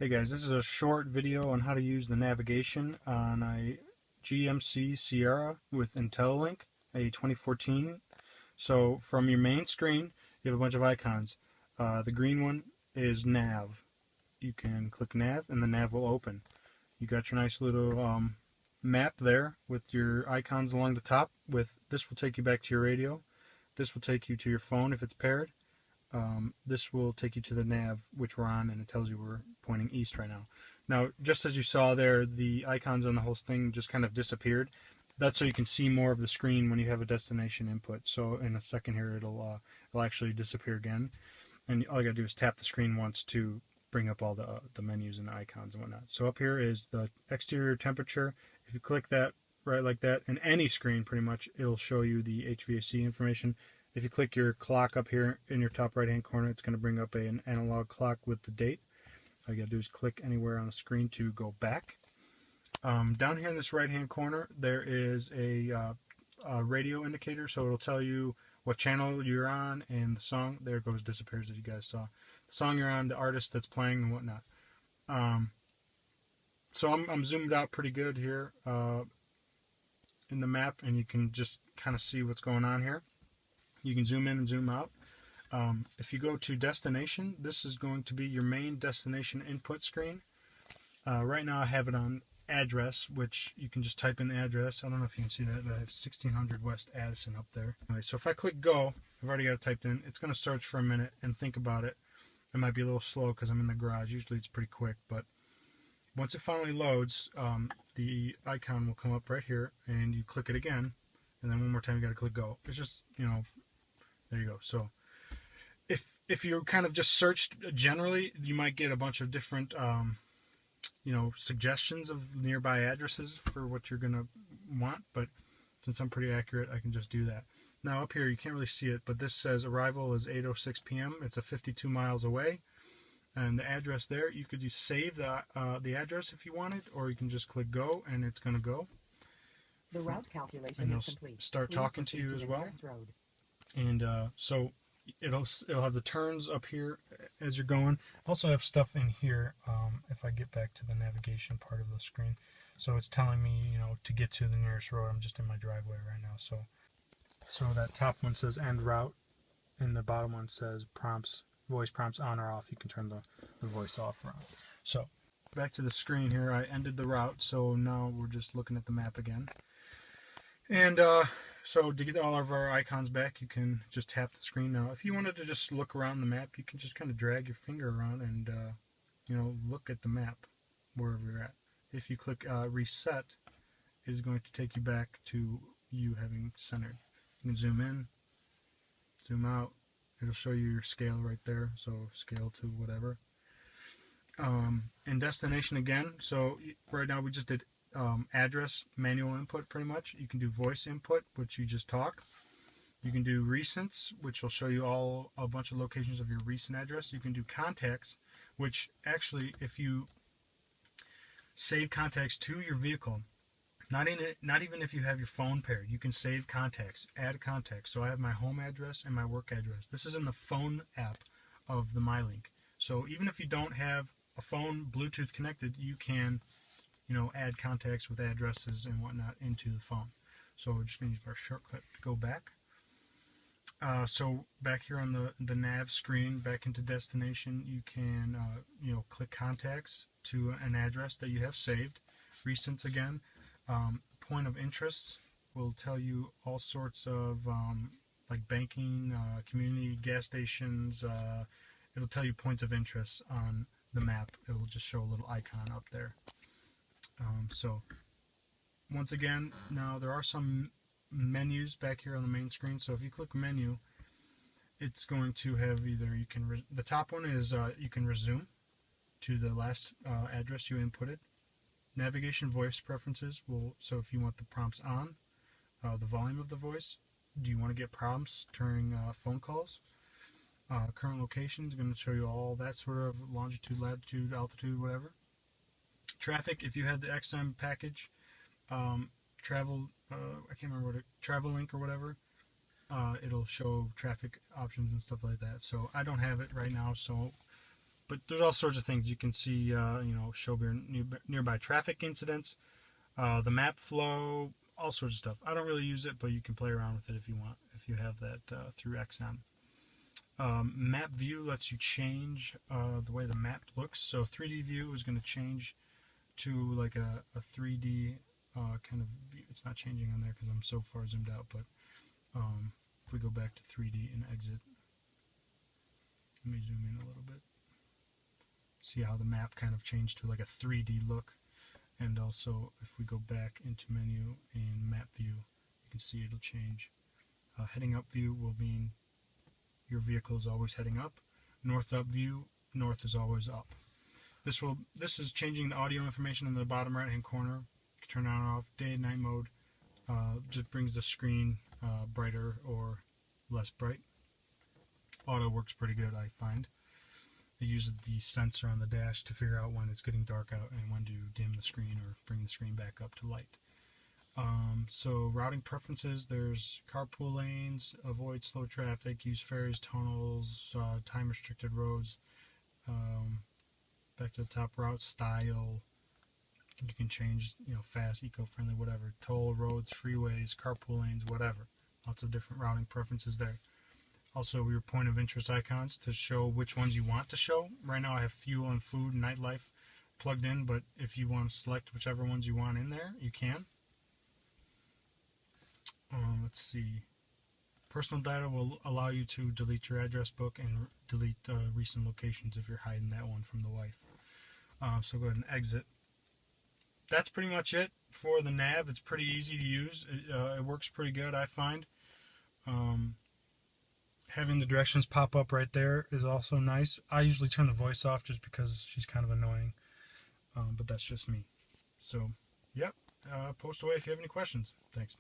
Hey guys, this is a short video on how to use the navigation on a GMC Sierra with Intellilink, a 2014. So from your main screen, you have a bunch of icons. The green one is nav. You can click nav and the nav will open. You got your nice little map there with your icons along the top. This will take you back to your radio. This will take you to your phone if it's paired. This will take you to the nav which we're on, and it tells you we're pointing east right now. Now, just as you saw there, the icons on the whole thing just kind of disappeared. That's so you can see more of the screen when you have a destination input. So in a second here, it'll actually disappear again, and all you gotta do is tap the screen once to bring up all the menus and the icons and whatnot. So up here is the exterior temperature. If you click that right like that, in any screen pretty much, it'll show you the HVAC information. If you click your clock up here in your top right hand corner, it's going to bring up an analog clock with the date. All you got to do is click anywhere on the screen to go back. Down here in this right hand corner, there is a radio indicator, so it'll tell you what channel you're on and the song. There it goes, disappears, as you guys saw. The song you're on, the artist that's playing, and whatnot. So I'm zoomed out pretty good here in the map, and you can just kind of see what's going on here. You can zoom in and zoom out. If you go to destination, this is going to be your main destination input screen. Right now I have it on address, which you can just type in the address. I don't know if you can see that, but I have 1600 West Addison up there. Anyway, so if I click go, I've already got it typed in. It's going to search for a minute and think about it. It might be a little slow because I'm in the garage. Usually it's pretty quick, but once it finally loads, the icon will come up right here, and you click it again, and then one more time you got to click go. It's just, there you go. So if you kind of just searched generally, you might get a bunch of different suggestions of nearby addresses for what you're gonna want, but since I'm pretty accurate, I can just do that. Now up here you can't really see it, but this says arrival is 8:06 p.m. It's a 52 miles away, and the address there, you could just save the address if you wanted, or you can just click go and it's gonna go. The route calculation and is complete. Start talking to you as well. And so it'll have the turns up here as you're going. Also have stuff in here if I get back to the navigation part of the screen. So it's telling me, to get to the nearest road. I'm just in my driveway right now. So that top one says end route, and the bottom one says voice prompts on or off. You can turn the voice off or on. So back to the screen here. I ended the route, so now we're just looking at the map again. And so to get all of our icons back, you can just tap the screen. Now, if you wanted to just look around the map, you can just kind of drag your finger around and, look at the map wherever you're at. If you click reset, it is going to take you back to you having centered. You can zoom in, zoom out. It'll show you your scale right there, so scale to whatever. And destination again. So right now we just did address, manual input pretty much. You can do voice input, which you just talk. You can do recents, which will show you a bunch of locations of your recent address. You can do contacts, which actually, if you save contacts to your vehicle, not even if you have your phone paired, you can save contacts, add contacts. So I have my home address and my work address. This is in the phone app of the MyLink. So even if you don't have a phone Bluetooth connected, you can add contacts with addresses and whatnot into the phone. So we're just going to use our shortcut to go back. So back here on the nav screen, back into destination, you can click contacts to an address that you have saved. Recents again. Point of interests will tell you all sorts of like banking, community, gas stations. It'll tell you points of interest on the map. It will just show a little icon up there. So once again, now there are some menus back here on the main screen. So if you click menu, it's going to have either the top one is you can resume to the last address you inputted. Navigation voice preferences so if you want the prompts on, the volume of the voice. Do you want to get prompts during phone calls? Current location is going to show you all that sort of longitude, latitude, altitude, whatever. Traffic, if you have the XM package, travel, I can't remember what Intellilink or whatever, it'll show traffic options and stuff like that. So I don't have it right now, so But there's all sorts of things. You can see, you know, show nearby traffic incidents, the map flow, all sorts of stuff. I don't really use it, but you can play around with it if you want, if you have that through XM. Map view lets you change the way the map looks. So 3D view is going to change to like a 3D kind of view. It's not changing on there because I'm so far zoomed out, but if we go back to 3D and exit, let me zoom in a little bit. See how the map kind of changed to like a 3D look. And also, if we go back into menu and map view, you can see it'll change. Heading up view will mean your vehicle is always heading up. North up view, north is always up. This is changing the audio information in the bottom right hand corner. You can turn on and off. Day and night mode just brings the screen brighter or less bright. Auto works pretty good, I find. It uses the sensor on the dash to figure out when it's getting dark out and when to dim the screen or bring the screen back up to light. So routing preferences, there's carpool lanes, avoid slow traffic, use ferries, tunnels, time restricted roads. Back to the top, route style. You can change, you know, fast, eco-friendly, whatever. Toll roads, freeways, carpool lanes, whatever. Lots of different routing preferences there. Also, your point of interest icons to show which ones you want to show. Right now I have fuel and food and nightlife plugged in, but if you want to select whichever ones you want in there, you can. Let's see. Personal data will allow you to delete your address book and delete recent locations if you're hiding that one from the wife. So go ahead and exit. That's pretty much it for the nav. It's pretty easy to use. It works pretty good, I find. Having the directions pop up right there is also nice. I usually turn the voice off just because she's kind of annoying, but that's just me. So, yep, post away if you have any questions. Thanks.